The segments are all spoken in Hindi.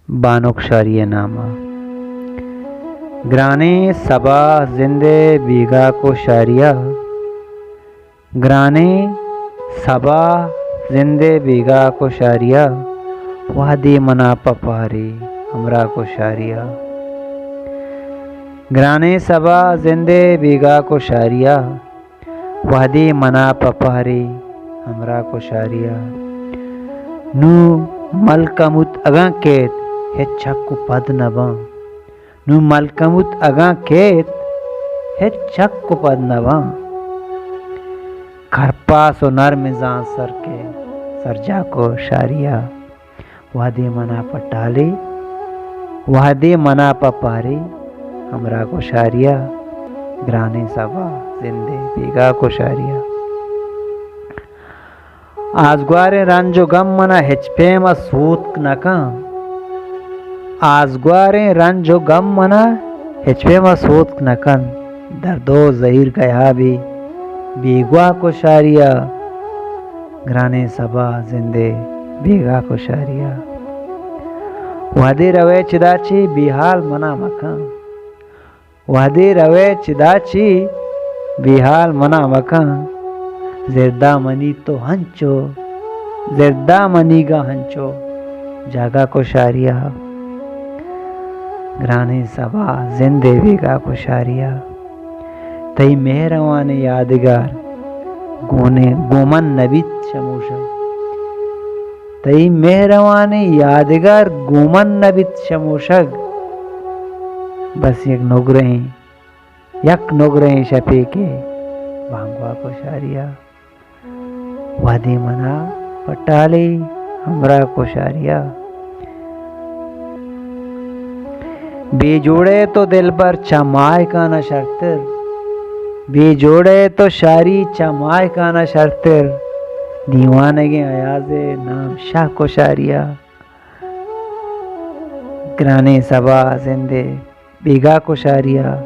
बानुकशारिय नामा। ग्राने सबा जिंदे बीगा को शारिया, ग्राने सबा जिंदे बीगा को शारिया, वादी मना पपारी हमरा को शारिया। ग्राने सबा जिंदे बीगा को शारिया, वादी मना पपारी हमरा को शारिया। नू मलकमुत अगा केत हेच्छक्कु पद नबा, नू मलकमुत अगा केत हेच्छक्कु पद नबा। खरपा सो नर मिजान सर के सरजा को शारिया, वादे मना पटाले वादे मना पपारे हमरा को शारिया। ग्राने सबा जिंदे बीगा को शारिया। आजग्वारे रंजो गम मना हेचपेमा सूत नका, आजग्वारे रंजो गम मना हेचपेमा सूत नकन। दर्दो जहीर गया भी बीगवा को शारिया, ग्राने सबा जिंदे बीगा को शारिया। वादे रवे चिदाची बिहाल मना मका, वादे रवे चिदाची बिहाल मना मका। जिरदा मनी तो हंचो, जिरदा मनी गा हंचो जागा को शारिया। ग्राने सबा जिंदे बीगा को शारिया। तई मेहरवान यादगार गोने गोमन नबीत शमूशा, तई मेहरवान यादगार गोमन नबीत शमूशग। बस यक नुगरे शपे के भांगवा को शारिया, वादे मना पटाले हमरा को शारिया। बेजोड़े तो दिल पर चमाय का न शर्तर, बेजोड़े तो शारी चमाय का न शर्तर। दीवाने के अयाज़े नाम शाह को शारिया, ग्राने सबा जिंदे बीगा को शारिया।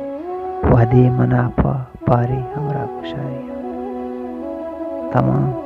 वादे मना पारे हमरा को शारिया। तमाम।